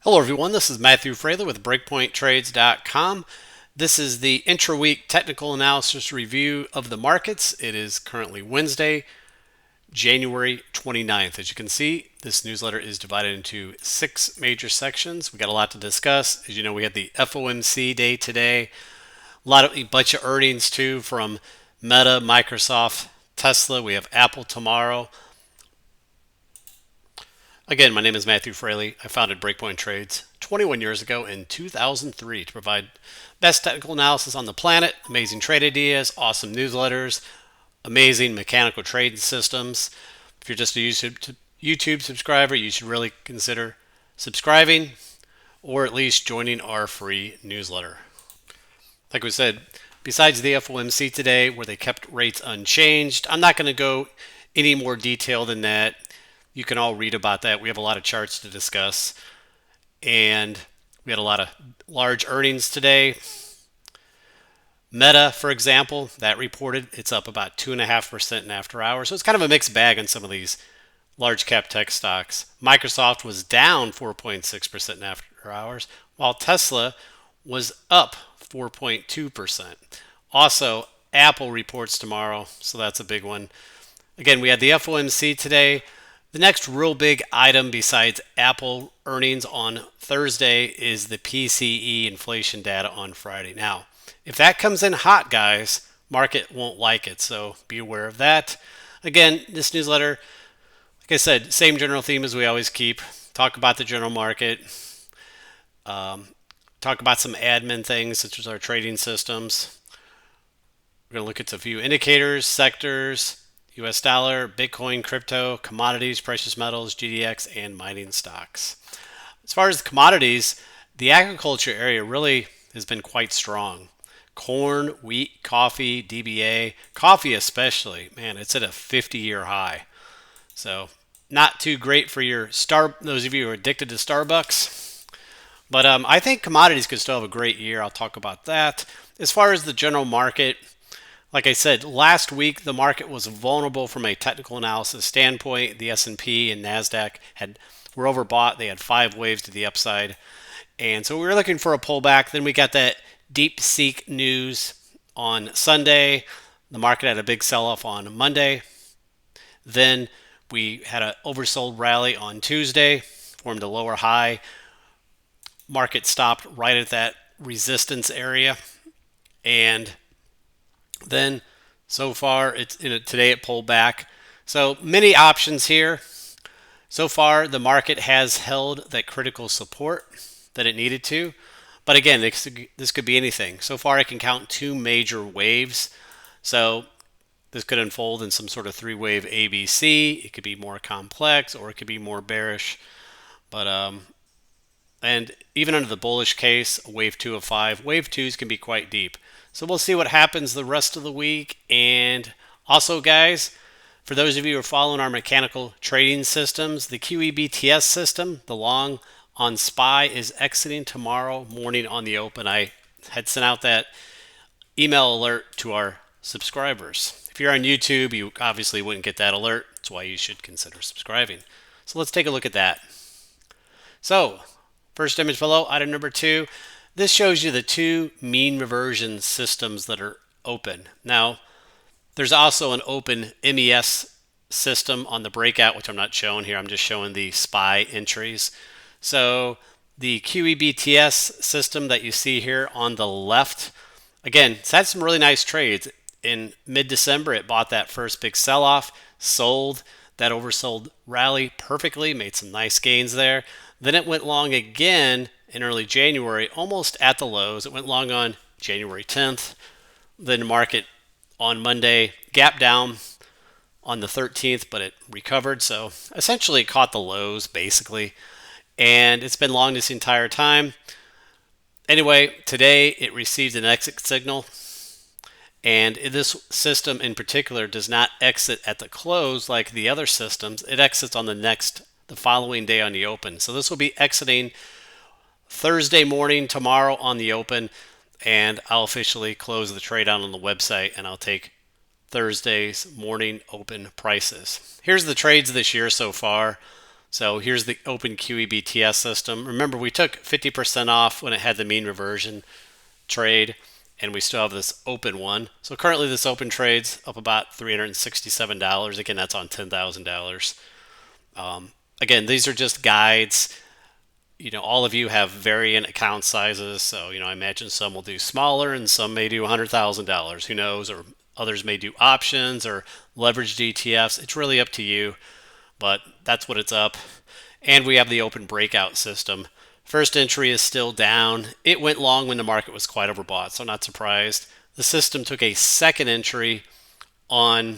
Hello everyone, this is Matthew Frailey with BreakpointTrades.com. This is the intra-week technical analysis review of the markets. It is currently Wednesday, January 29th. As you can see, this newsletter is divided into 6 major sections. We got a lot to discuss. As you know, we had the FOMC day today. A bunch of earnings too from Meta, Microsoft, Tesla. We have Apple tomorrow. Again, my name is Matthew Frailey. I founded Breakpoint Trades 21 years ago in 2003 to provide best technical analysis on the planet, amazing trade ideas, awesome newsletters, amazing mechanical trading systems. If you're just a YouTube subscriber, you should really consider subscribing or at least joining our free newsletter. Like we said, besides the FOMC today where they kept rates unchanged, I'm not going to go any more detail than that. You can all read about that. We have a lot of charts to discuss. And we had a lot of large earnings today. Meta, for example, that reported it's up about 2.5% in after hours. So it's kind of a mixed bag on some of these large cap tech stocks. Microsoft was down 4.6% in after hours, while Tesla was up 4.2%. Also, Apple reports tomorrow, so that's a big one. Again, we had the FOMC today. The next real big item besides Apple earnings on Thursday is the PCE inflation data on Friday. Now, if that comes in hot, guys, market won't like it, so be aware of that. Again, this newsletter, like I said, same general theme as we always keep. Talk about the general market. Talk about some admin things such as our trading systems. We're going to look at a few indicators, sectors, US dollar, Bitcoin, crypto, commodities, precious metals, GDX, and mining stocks. As far as the commodities, the agriculture area really has been quite strong. Corn, wheat, coffee, DBA, coffee especially, man, it's at a 50-year high. So not too great for those of you who are addicted to Starbucks. But I think commodities could still have a great year. I'll talk about that. As far as the general market, like I said, last week the market was vulnerable from a technical analysis standpoint. The S&P and NASDAQ were overbought. They had 5 waves to the upside. And so we were looking for a pullback. Then we got that DeepSeek news on Sunday. The market had a big sell-off on Monday. Then we had an oversold rally on Tuesday, formed a lower high. Market stopped right at that resistance area. And then so far today it pulled back. So many options here. So far the market has held that critical support that it needed to. But again, this could be anything. So far I can count 2 major waves. So this could unfold in some sort of 3-wave ABC. It could be more complex or it could be more bearish. But and even under the bullish case, wave 2 of 5, wave 2s can be quite deep. So we'll see what happens the rest of the week. And also, guys, for those of you who are following our mechanical trading systems, the QEBTS system, the long on SPY, is exiting tomorrow morning on the open. I had sent out that email alert to our subscribers. If you're on YouTube, you obviously wouldn't get that alert. That's why you should consider subscribing. So let's take a look at that. So, first image below, item number 2. This shows you the 2 mean reversion systems that are open. Now, there's also an open MES system on the breakout, which I'm not showing here. I'm just showing the SPY entries. So the QEBTS system that you see here on the left, again, it's had some really nice trades. In mid-December, it bought that first big sell-off, sold that oversold rally perfectly, made some nice gains there. Then it went long again in early January, almost at the lows. It went long on January 10th. Then the market on Monday gapped down on the 13th, but it recovered. So essentially it caught the lows basically. And it's been long this entire time. Anyway, today it received an exit signal. And this system in particular does not exit at the close like the other systems. It exits on the following day on the open. So this will be exiting Thursday morning tomorrow on the open, and I'll officially close the trade out on the website, and I'll take Thursday's morning open prices. Here's the trades this year so far. So here's the open QEBTS system. Remember, we took 50% off when it had the mean reversion trade, and we still have this open one. So currently this open trade's up about $367. Again, that's on $10,000. Again, these are just guides. All of you have variant account sizes. So, I imagine some will do smaller and some may do $100,000. Who knows? Or others may do options or leveraged ETFs. It's really up to you, but that's what it's up. And we have the open breakout system. First entry is still down. It went long when the market was quite overbought, so not surprised. The system took a second entry on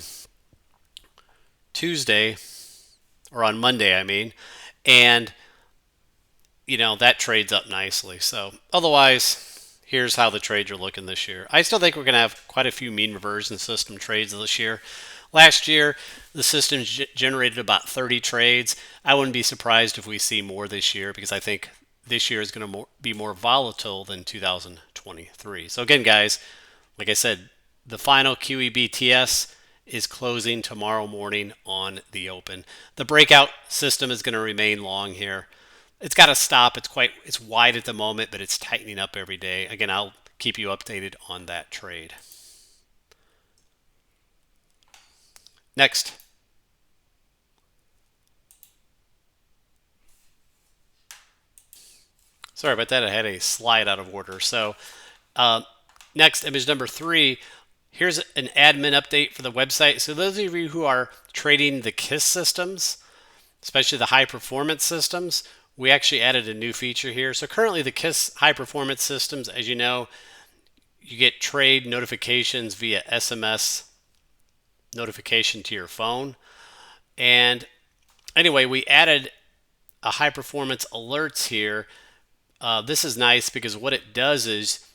Tuesday, or on Monday, I mean, and that trades up nicely. So otherwise, here's how the trades are looking this year. I still think we're going to have quite a few mean reversion system trades this year. Last year, the system generated about 30 trades. I wouldn't be surprised if we see more this year because I think this year is going to be more volatile than 2023. So again, guys, like I said, the final QEBTS is closing tomorrow morning on the open. The breakout system is going to remain long here. It's got to stop. It's wide at the moment, but it's tightening up every day. Again, I'll keep you updated on that trade. Next. Sorry about that. I had a slide out of order. So next, image number 3. Here's an admin update for the website. So those of you who are trading the KISS systems, especially the high performance systems, we actually added a new feature here. So currently the KISS high performance systems, as you know, you get trade notifications via SMS notification to your phone. And anyway, we added a high performance alerts here. This is nice because what it does is,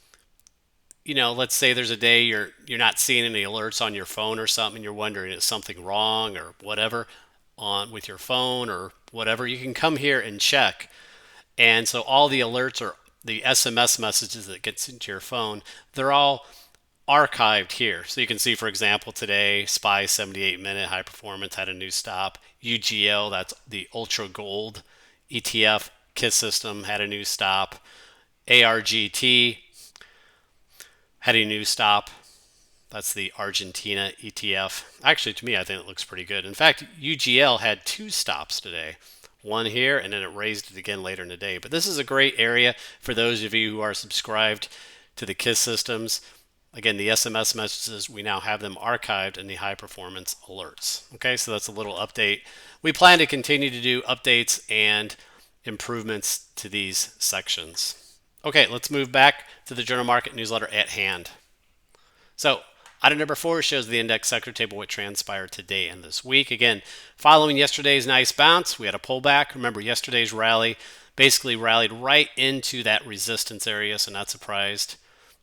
let's say there's a day you're not seeing any alerts on your phone or something, and you're wondering is something wrong or whatever on with your phone or whatever. You can come here and check, and so all the alerts or the SMS messages that gets into your phone, they're all archived here. So you can see, for example, today SPY 78-minute high performance had a new stop. UGL, that's the ultra gold ETF KISS system, had a new stop. ARGT had a new stop. That's the Argentina ETF. Actually, to me, I think it looks pretty good. In fact, UGL had 2 stops today. One here, and then it raised it again later in the day. But this is a great area for those of you who are subscribed to the KISS systems. Again, the SMS messages, we now have them archived in the high performance alerts. Okay, so that's a little update. We plan to continue to do updates and improvements to these sections. Okay, let's move back to the General Market Newsletter at hand. So item number 4 shows the index sector table, what transpired today and this week. Again, following yesterday's nice bounce, we had a pullback. Remember, yesterday's rally basically rallied right into that resistance area, so not surprised.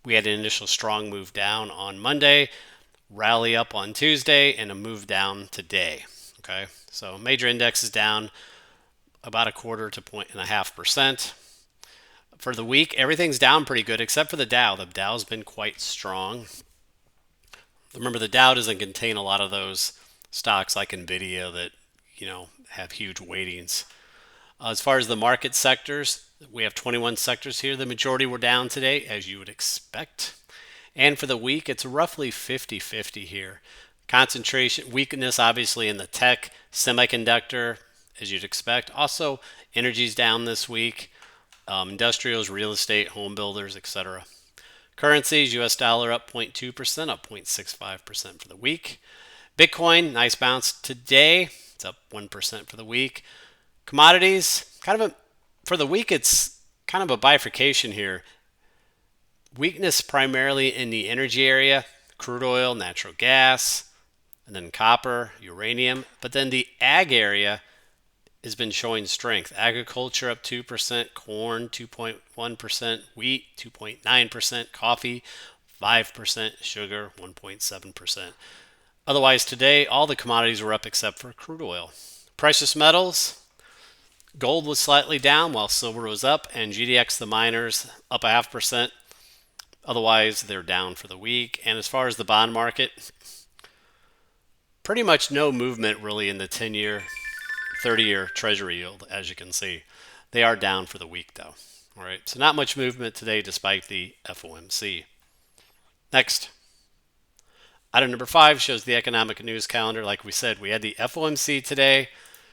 We had an initial strong move down on Monday, rally up on Tuesday, and a move down today. Okay, so major index is down about 1/4 to 1.5%. For the week, everything's down pretty good except for the Dow. The Dow's been quite strong. Remember, the Dow doesn't contain a lot of those stocks like Nvidia that, have huge weightings. As far as the market sectors, we have 21 sectors here. The majority were down today, as you would expect. And for the week, it's roughly 50-50 here. Concentration, weakness, obviously, in the tech, semiconductor, as you'd expect. Also, energy's down this week. Industrials, real estate, home builders, etc. Currencies, US dollar up 0.2%, up 0.65% for the week. Bitcoin, nice bounce today. It's up 1% for the week. Commodities, for the week, it's kind of a bifurcation here. Weakness primarily in the energy area, crude oil, natural gas, and then copper, uranium. But then the ag area has been showing strength. Agriculture up 2%, corn 2.1%, wheat 2.9%, coffee 5%, sugar 1.7%. Otherwise today, all the commodities were up except for crude oil. Precious metals, gold was slightly down while silver was up, and GDX, the miners, up 0.5%. Otherwise, they're down for the week. And as far as the bond market, pretty much no movement really in the 10-year 30-year Treasury yield, as you can see. They are down for the week, though. All right, so not much movement today despite the FOMC. Next, item number 5 shows the economic news calendar. Like we said, we had the FOMC today.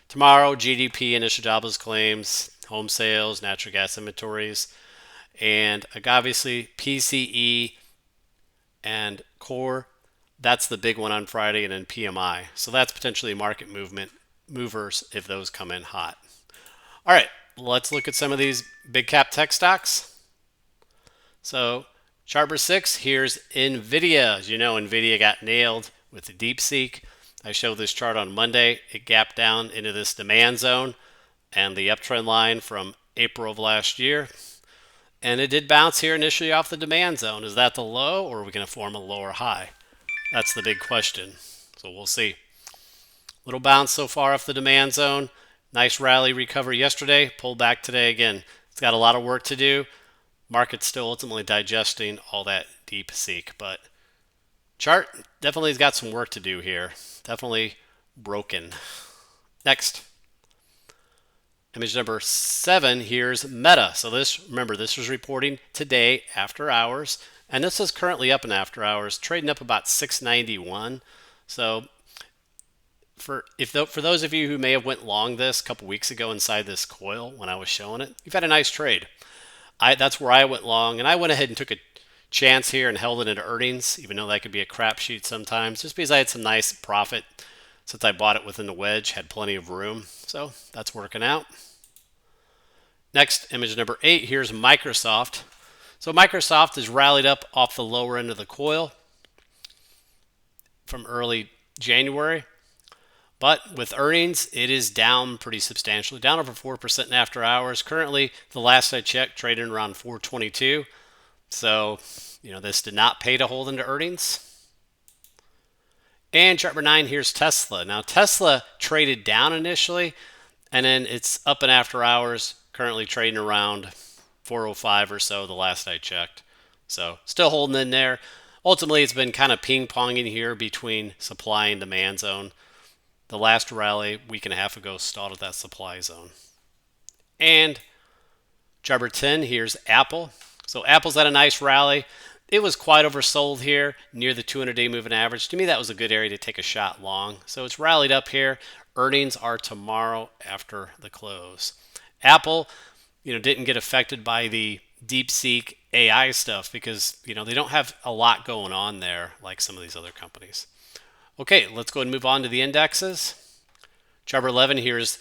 Tomorrow, GDP, initial jobless claims, home sales, natural gas inventories, and obviously PCE and core. That's the big one on Friday, and then PMI. So that's potentially market movers if those come in hot. All right, let's look at some of these big cap tech stocks. So chart number 6, here's NVIDIA. As you know, NVIDIA got nailed with the DeepSeek. I showed this chart on Monday. It gapped down into this demand zone and the uptrend line from April of last year. And it did bounce here initially off the demand zone. Is that the low, or are we going to form a lower high? That's the big question. So we'll see. Little bounce so far off the demand zone. Nice rally recovery yesterday. Pulled back today again. It's got a lot of work to do. Market's still ultimately digesting all that DeepSeek, but chart definitely has got some work to do here. Definitely broken. Next. Image number 7, here's Meta. So remember, this was reporting today after hours, and this is currently up in after hours, trading up about 691. So for those of you who may have went long this a couple weeks ago inside this coil when I was showing it, you've had a nice trade. That's where I went long, and I went ahead and took a chance here and held it into earnings, even though that could be a crapshoot sometimes, just because I had some nice profit since I bought it within the wedge, had plenty of room. So that's working out. Next, image number 8, here's Microsoft. So Microsoft has rallied up off the lower end of the coil from early January. But with earnings, it is down pretty substantially, down over 4% in after hours. Currently, the last I checked, trading around 422. So, this did not pay to hold into earnings. And chart number 9, here's Tesla. Now, Tesla traded down initially, and then it's up in after hours, currently trading around 405 or so the last I checked. So, still holding in there. Ultimately, it's been kind of ping-ponging here between supply and demand zone. The last rally, week and a half ago, stalled at that supply zone. And chart number 10, here's Apple. So Apple's had a nice rally. It was quite oversold here near the 200-day moving average. To me, that was a good area to take a shot long. So it's rallied up here. Earnings are tomorrow after the close. Apple, didn't get affected by the DeepSeek AI stuff because, they don't have a lot going on there like some of these other companies. Okay, let's go and move on to the indexes. Chart number 11, here's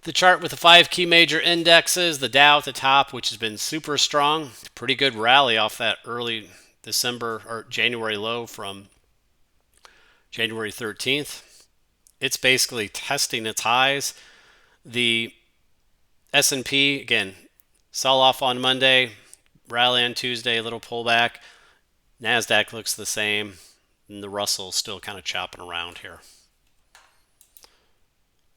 the chart with the 5 key major indexes. The Dow at the top, which has been super strong. Pretty good rally off that early December or January low from January 13th. It's basically testing its highs. The S&P, again, sell off on Monday, rally on Tuesday, a little pullback. NASDAQ looks the same. And the Russell's still kind of chopping around here.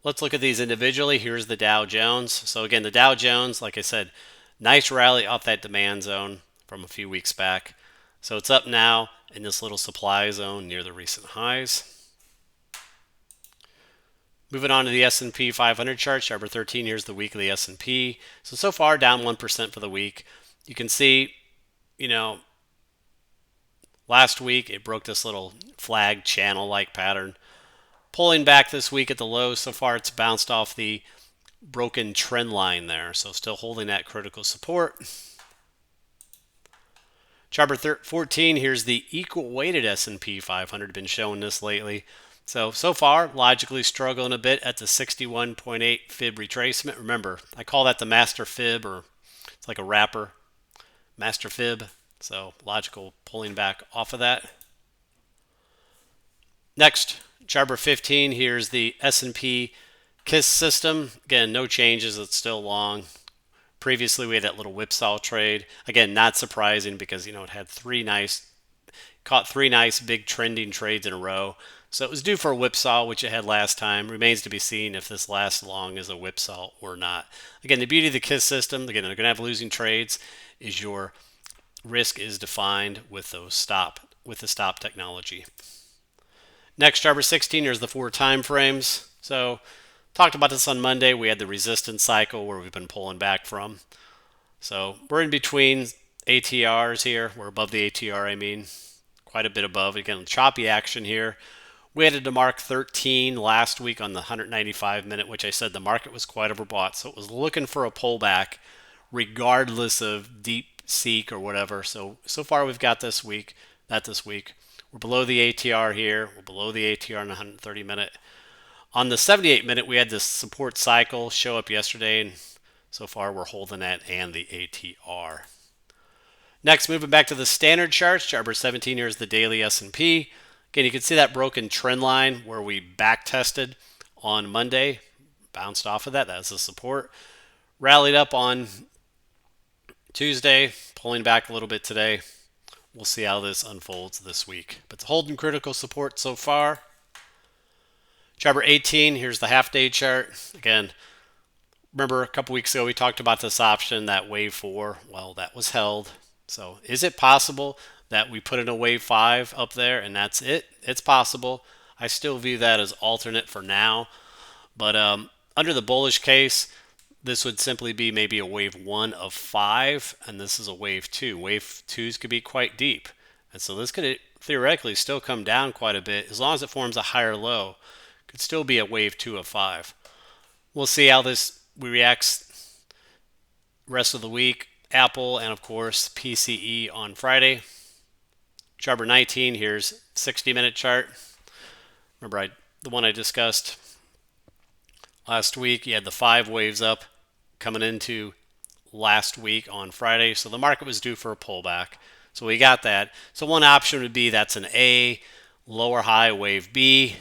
Let's look at these individually. Here's the Dow Jones. So again, the Dow Jones, like I said, nice rally off that demand zone from a few weeks back. So it's up now in this little supply zone near the recent highs. Moving on to the S&P 500 chart, chart number 13, here's the weekly S&P. So far down 1% for the week. You can see, last week, it broke this little flag channel-like pattern. Pulling back this week at the low. So far, it's bounced off the broken trend line there. So still holding that critical support. Chart number 14, here's the equal-weighted S&P 500. Been showing this lately. So far, logically struggling a bit at the 61.8 fib retracement. Remember, I call that the master fib, or it's like a wrapper. Master fib. So logical pulling back off of that. Next, chart number 15, here's the S&P KISS system. Again, no changes, it's still long. Previously, we had that little whipsaw trade. Again, not surprising because, it had caught three nice big trending trades in a row. So it was due for a whipsaw, which it had last time. Remains to be seen if this lasts long as a whipsaw or not. Again, the beauty of the KISS system, again, they're going to have losing trades, is your risk is defined with the stop technology. Next, chart number 16, here's the 4 time frames. So Talked about this on Monday. We had the resistance cycle where we've been pulling back from. So we're in between ATRs here. We're above the ATR, I mean, quite a bit above. Again, choppy action here. We had to mark 13 last week on the 195 minute, which I said the market was quite overbought. So it was looking for a pullback regardless of deep seek or whatever. So far we've got this week. We're below the ATR here. We're below the ATR on the 130 minute. On the 78 minute, we had this support cycle show up yesterday, and so far we're holding that and the ATR. Next, moving back to the standard charts, chart number 17 here is the daily S&P. Again, you can see that broken trend line where we back tested on Monday, bounced off of that. That's the support. Rallied up on Tuesday, pulling back a little bit today. We'll see how this unfolds this week. But it's holding critical support so far. Chart number 18, here's the half-day chart. Again, remember a couple weeks ago we talked about this option, that wave 4. Well, that was held. So is it possible that we put in a wave 5 up there and that's it? It's possible. I still view that as alternate for now. But under the bullish case, this would simply be maybe a wave 1 of 5, and this is a wave 2. Wave 2s could be quite deep. And so this could theoretically still come down quite a bit as long as it forms a higher low. Could still be a wave 2 of 5. We'll see how this reacts rest of the week. Apple and of course PCE on Friday. Chart number 19, here's 60-minute chart. Remember the one I discussed last week. You had the 5 waves up coming into last week on Friday. So the market was due for a pullback. So we got that. So one option would be that's an A, lower high wave B,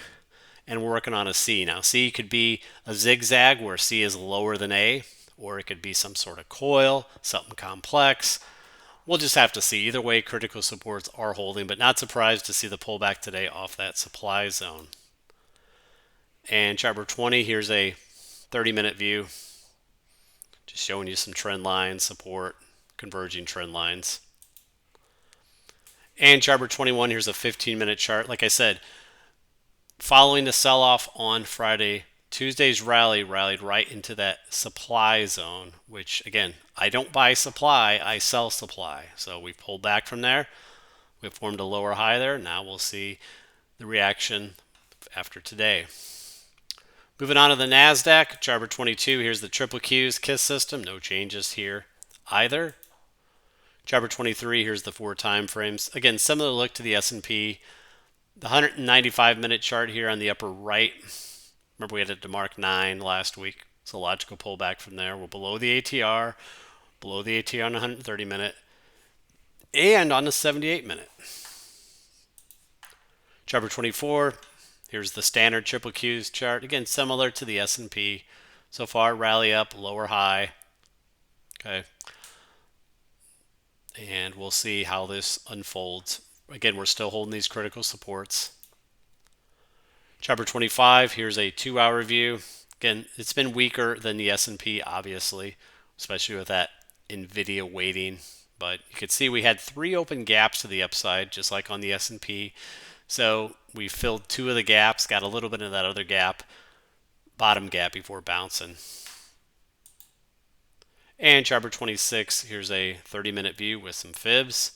and we're working on a C. Now C could be a zigzag where C is lower than A, or it could be some sort of coil, something complex. We'll just have to see. Either way, critical supports are holding, but not surprised to see the pullback today off that supply zone. And chart number 20, here's a 30-minute view. Just showing you some trend lines, support, converging trend lines. And chart number 21, here's a 15-minute chart. Like I said, following the sell-off on Friday, Tuesday's rally rallied right into that supply zone, which, again, I don't buy supply, I sell supply. So we pulled back from there. We formed a lower high there. Now we'll see the reaction after today. Moving on to the NASDAQ, chart number 22. Here's the triple Qs KISS system. No changes here either. Chart number 23. Here's the 4 time frames. Again, similar look to the S&P. The 195-minute chart here on the upper right. Remember we had it to mark 9 last week. It's a logical pullback from there. We're below the ATR. Below the ATR on the 130-minute. And on the 78-minute. Chart number 24. Here's the standard triple Qs chart. Again, similar to the S&P. So far, rally up, lower high. Okay. And we'll see how this unfolds. Again, we're still holding these critical supports. Chart number 25, here's a 2-hour view. Again, it's been weaker than the S&P, obviously, especially with that NVIDIA weighting. But you could see we had 3 open gaps to the upside, just like on the S&P. So we filled 2 of the gaps, got a little bit of that other gap, bottom gap before bouncing. And chart number 26, here's a 30-minute view with some fibs.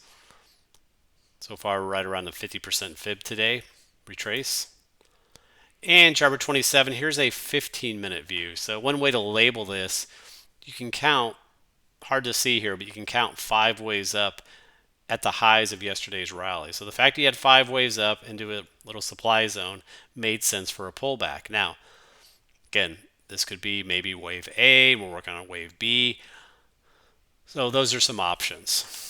So far, we're right around the 50% fib today. Retrace. And chart number 27, here's a 15-minute view. So one way to label this, you can count, hard to see here, but you can count 5 waves up at the highs of yesterday's rally. So the fact you had 5 waves up into a little supply zone made sense for a pullback. Now, again, this could be maybe wave A, we're working on wave B. So those are some options.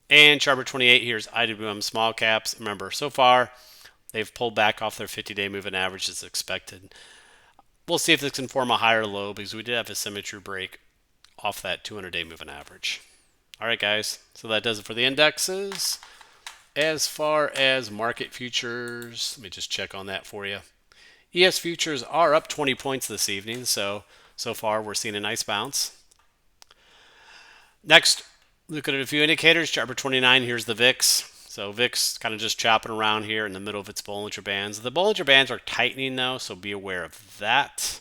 And chart number 28, here's IWM small caps. Remember, so far, they've pulled back off their 50-day moving average as expected. We'll see if this can form a higher low because we did have a symmetry break off that 200-day moving average. All right, guys. So that does it for the indexes. As far as market futures, let me just check on that for you. ES futures are up 20 points this evening. So far, we're seeing a nice bounce. Next, look at a few indicators. Chart number 29, here's the VIX. So VIX kind of just chopping around here in the middle of its Bollinger Bands. The Bollinger Bands are tightening though, so be aware of that.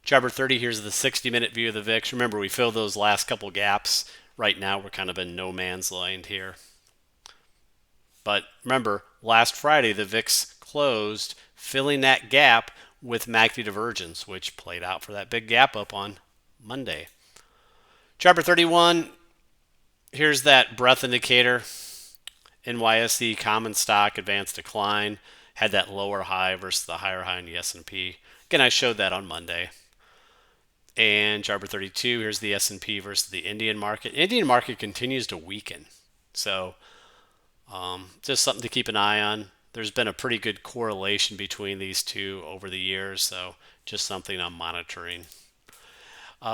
Jabber 30, here's the 60-minute view of the VIX. Remember, we filled those last couple gaps. Right now, we're kind of in no man's land here. But remember, last Friday, the VIX closed, filling that gap with MACD divergence, which played out for that big gap up on Monday. Jabber 31, here's that breadth indicator. NYSE common stock advanced decline, had that lower high versus the higher high in the S&P. Again, I showed that on Monday. And Jabber 32, here's the S&P versus the Indian market. Indian market continues to weaken. So just something to keep an eye on. There's been a pretty good correlation between these two over the years, so just something I'm monitoring.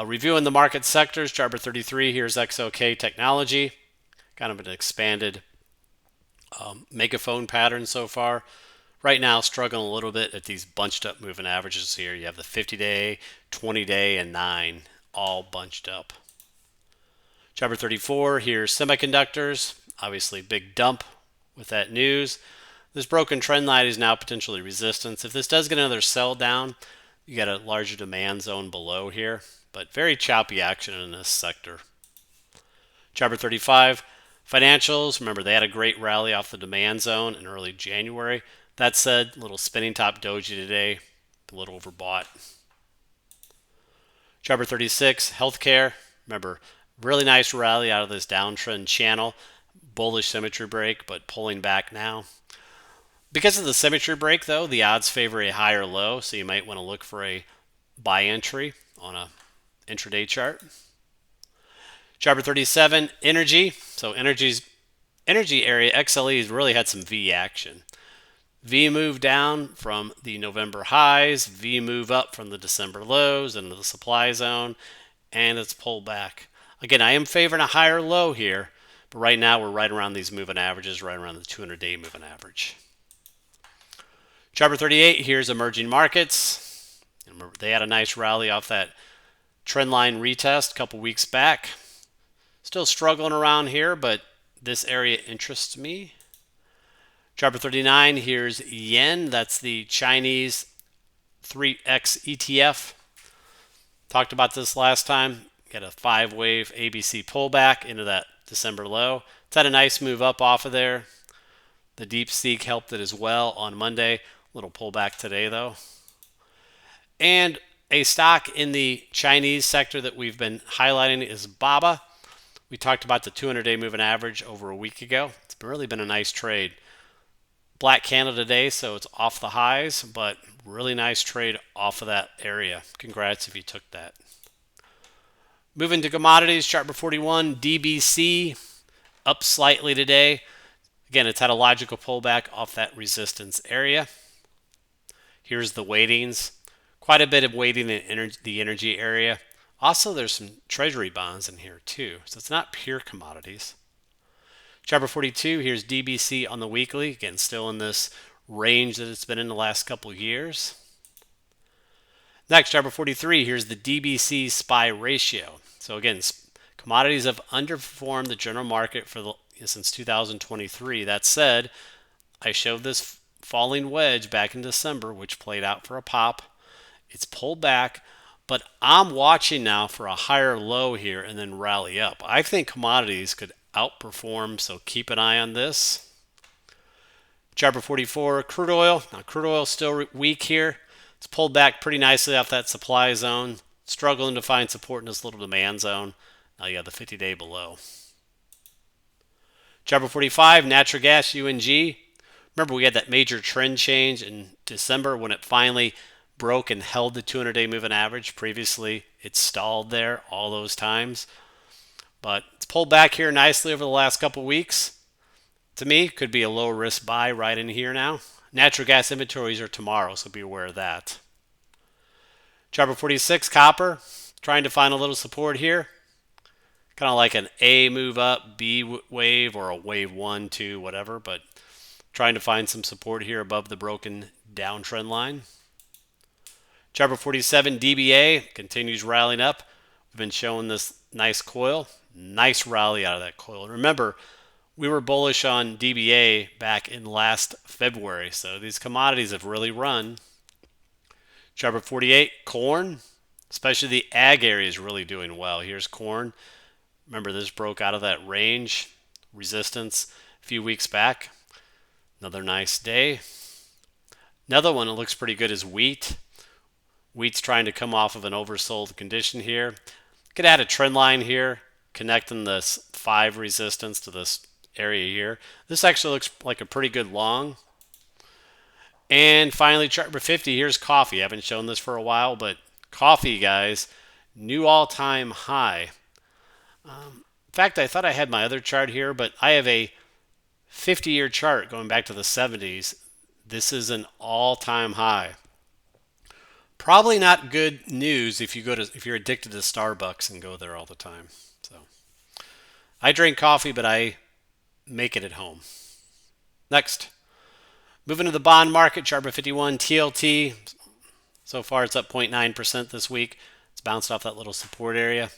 Reviewing the market sectors, Jabber 33, here's XOK Technology. Kind of an expanded megaphone pattern so far. Right now, struggling a little bit at these bunched up moving averages here. You have the 50-day, 20-day, and 9 all bunched up. Jabber 34, here's semiconductors. Obviously, big dump with that news. This broken trend line is now potentially resistance. If this does get another sell down, you got a larger demand zone below here, but very choppy action in this sector. Jabber 35, financials. Remember, they had a great rally off the demand zone in early January. That said, little spinning top doji today, a little overbought. Jabber 36, healthcare. Remember, really nice rally out of this downtrend channel. Bullish symmetry break, but pulling back now. Because of the symmetry break, though, the odds favor a higher low, so you might want to look for a buy entry on a intraday chart. Jabber 37, energy. So energy area, XLE has really had some V action. V move down from the November highs, V move up from the December lows into the supply zone, and it's pulled back. Again, I am favoring a higher low here, but right now we're right around these moving averages, right around the 200-day moving average. Jabber 38, here's emerging markets. Remember, they had a nice rally off that trend line retest a couple weeks back. Still struggling around here, but this area interests me. Jabber 39, here's yen. That's the Chinese 3X ETF. Talked about this last time. Got a 5-wave ABC pullback into that December low. It's had a nice move up off of there. The DeepSeek helped it as well on Monday. Little pullback today, though. And a stock in the Chinese sector that we've been highlighting is BABA. We talked about the 200-day moving average over a week ago. It's really been a nice trade. Black candle today, so it's off the highs, but really nice trade off of that area. Congrats if you took that. Moving to commodities, chart 41, DBC up slightly today. Again, it's had a logical pullback off that resistance area. Here's the weightings. Quite a bit of weighting in the energy area. Also, there's some treasury bonds in here too, so it's not pure commodities. Chart 42, here's DBC on the weekly. Again, still in this range that it's been in the last couple of years. Next, chart 43, here's the DBC SPY ratio. So again, commodities have underperformed the general market since 2023. That said, I showed this falling wedge back in December, which played out for a pop. It's pulled back, but I'm watching now for a higher low here and then rally up. I think commodities could outperform, so keep an eye on this. Chart 44, crude oil. Now, crude oil is still weak here. It's pulled back pretty nicely off that supply zone. Struggling to find support in this little demand zone. Now you have the 50-day below. Chart 45, natural gas, UNG. Remember, we had that major trend change in December when it finally broke and held the 200-day moving average. Previously, it stalled there all those times. But it's pulled back here nicely over the last couple weeks. To me, could be a low risk buy right in here now. Natural gas inventories are tomorrow, so be aware of that. Chart 46, copper. Trying to find a little support here. Kind of like an A move up, B wave, or a wave 1, 2, whatever. But trying to find some support here above the broken downtrend line. Chart 47, DBA continues rallying up. We've been showing this nice coil. Nice rally out of that coil. Remember, We were bullish on DBA back in last February, so these commodities have really run. Chart 48, corn, especially the ag area is really doing well. Here's corn. Remember, this broke out of that range resistance a few weeks back. Another nice day. Another one that looks pretty good is wheat. Wheat's trying to come off of an oversold condition here. Could add a trend line here, connecting this 5 resistance to this area here. This actually looks like a pretty good long. And finally, chart number 50, here's coffee. I haven't shown this for a while, but coffee, guys, new all-time high. In fact, I thought I had my other chart here, but I have a 50-year chart going back to the 70s. This is an all-time high. Probably not good news if you're addicted to Starbucks and go there all the time. So I drink coffee, but I make it at home. Next, moving to the bond market, chart number 51, TLT. So far, it's up 0.9% this week. It's bounced off that little support area.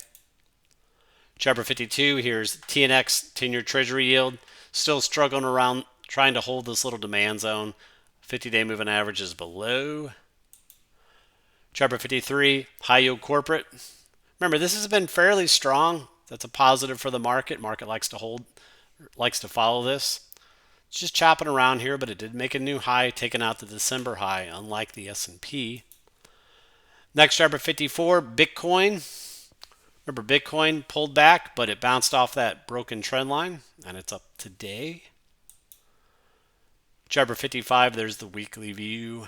Chart number 52, here's TNX, 10-year Treasury yield. Still struggling around, trying to hold this little demand zone. 50-day moving average is below. Chart number 53, high yield corporate. Remember, this has been fairly strong. That's a positive for the market. Market likes to follow this. It's just chopping around here, but it did make a new high, taking out the December high, unlike the S&P. Next, chart number 54, Bitcoin. Remember, Bitcoin pulled back, but it bounced off that broken trend line, and it's up today. Chart number 55, there's the weekly view.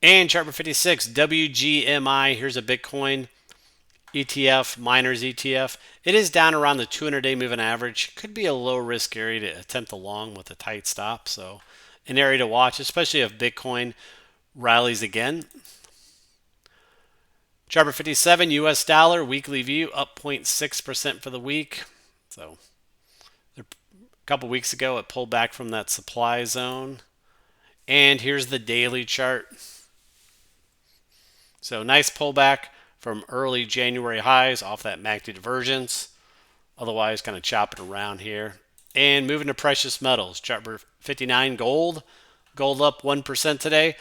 And chart number 56, WGMI. Here's a Bitcoin ETF, miners ETF. It is down around the 200-day moving average. Could be a low-risk area to attempt a long with a tight stop. So an area to watch, especially if Bitcoin rallies again. Chart number 57, US dollar, weekly view, up 0.6% for the week. So a couple weeks ago, it pulled back from that supply zone. And here's the daily chart. So nice pullback from early January highs off that MACD divergence. Otherwise, kind of chopping around here. And moving to precious metals. Chart number 59, gold. Gold up 1% today.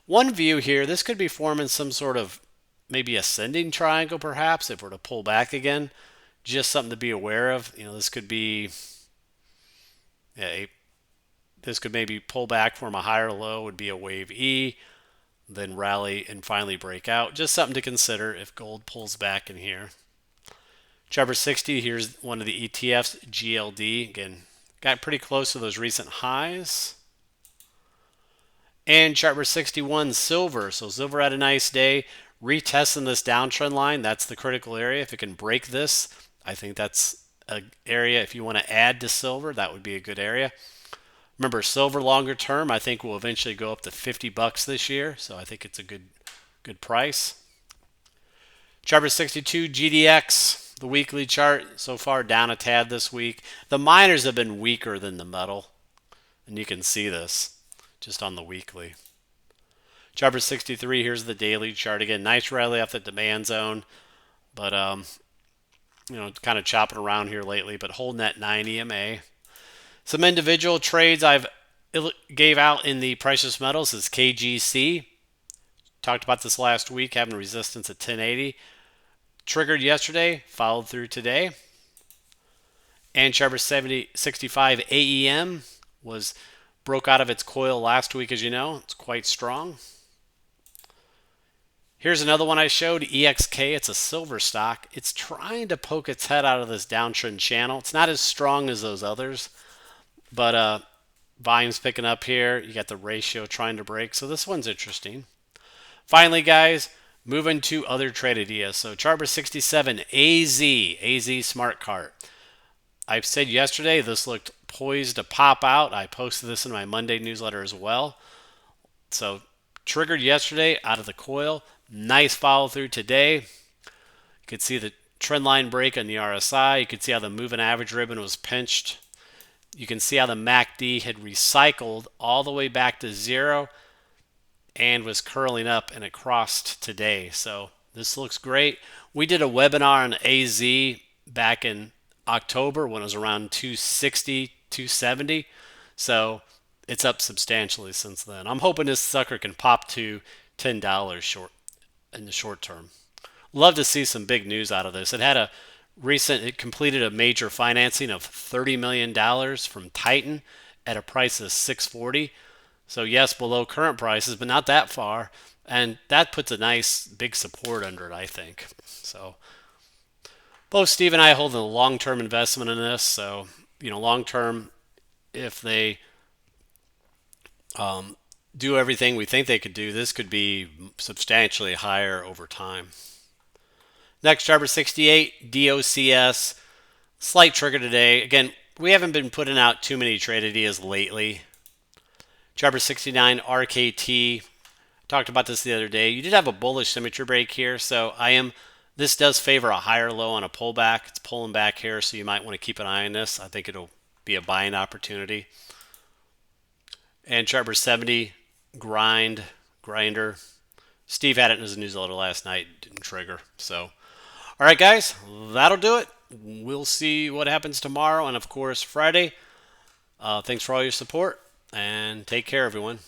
One view here, this could be forming some sort of maybe ascending triangle perhaps if we're to pull back again. Just something to be aware of. This could be, this could maybe pull back, form a higher low, would be a wave E. Then rally and finally break out. Just something to consider if gold pulls back in here. Chart number 60, here's one of the ETFs, GLD. Again, got pretty close to those recent highs. And chart number 61, silver. So silver had a nice day. Retesting this downtrend line. That's the critical area. If it can break this, I think that's an area, if you want to add to silver, that would be a good area. Remember, silver longer term, I think will eventually go up to $50 this year. So I think it's a good price. Chart number 62, GDX, the weekly chart, so far down a tad this week. The miners have been weaker than the metal, and you can see this just on the weekly. Chart number 63, here's the daily chart. Again, nice rally off the demand zone, but kind of chopping around here lately, but holding that 9 EMA. Some individual trades I've gave out in the precious metals is KGC. Talked about this last week, having resistance at 1080. Triggered yesterday, followed through today. And chart number 65 AEM broke out of its coil last week, as you know. It's quite strong. Here's another one I showed, EXK. It's a silver stock. It's trying to poke its head out of this downtrend channel. It's not as strong as those others, but volume's picking up here. You got the ratio trying to break. So this one's interesting. Finally, guys, moving to other trade ideas. So chart number 67, AZ Smart Cart. I said yesterday this looked poised to pop out. I posted this in my Monday newsletter as well. So triggered yesterday out of the coil. Nice follow through today. You could see the trend line break on the RSI. You could see how the moving average ribbon was pinched. You can see how the MACD had recycled all the way back to zero and was curling up, and it crossed today. So this looks great. We did a webinar on AZ back in October when it was around 260, 270. So it's up substantially since then. I'm hoping this sucker can pop to $10 short in the short term. Love to see some big news out of this. It completed a major financing of $30 million from Titan at a price of 640. So yes, below current prices, but not that far. And that puts a nice big support under it, I think. So both Steve and I hold a long-term investment in this. So, long-term, if they do everything we think they could do, this could be substantially higher over time. Next, driver 68, DOCS. Slight trigger today. Again, we haven't been putting out too many trade ideas lately. Driver 69, RKT. Talked about this the other day. You did have a bullish symmetry break here, so this does favor a higher low on a pullback. It's pulling back here, so you might want to keep an eye on this. I think it'll be a buying opportunity. And Driver 70, grinder. Steve had it in his newsletter last night. Didn't trigger. So, all right, guys, that'll do it. We'll see what happens tomorrow and, of course, Friday. Thanks for all your support, and take care, everyone.